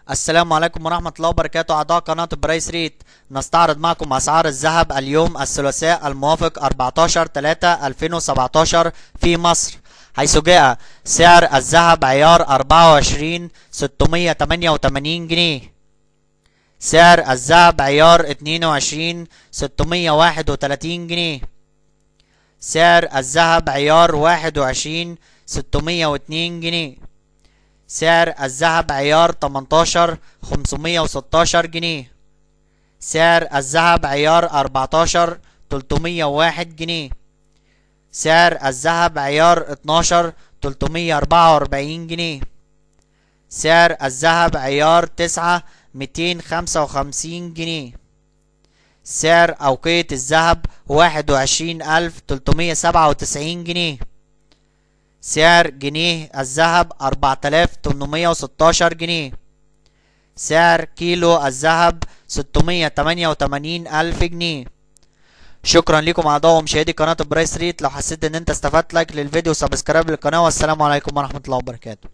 السلام عليكم ورحمة الله وبركاته. أعضاء قناة برايس ريت، نستعرض معكم أسعار الذهب اليوم الثلاثاء الموافق 14/3/2017 في مصر، حيث جاء سعر الذهب عيار 24 688 جنيه، سعر الذهب عيار 22 631 جنيه، سعر الذهب عيار 21 602 جنيه، سعر الذهب عيار 18 516 جنيه، سعر الذهب عيار 14 301 جنيه، سعر الذهب عيار 12 344 جنيه، سعر الذهب عيار 9 255 جنيه، سعر أوقية الذهب 21397 جنيه، سعر جنيه الذهب 4816 جنيه، سعر كيلو الذهب 688 ألف جنيه. شكرا لكم أعضاء ومشاهدي قناة برايس ريت. لو حسيت إن أنت استفدت لايك للفيديو وسبسكرايب للقناة، والسلام عليكم ورحمة الله وبركاته.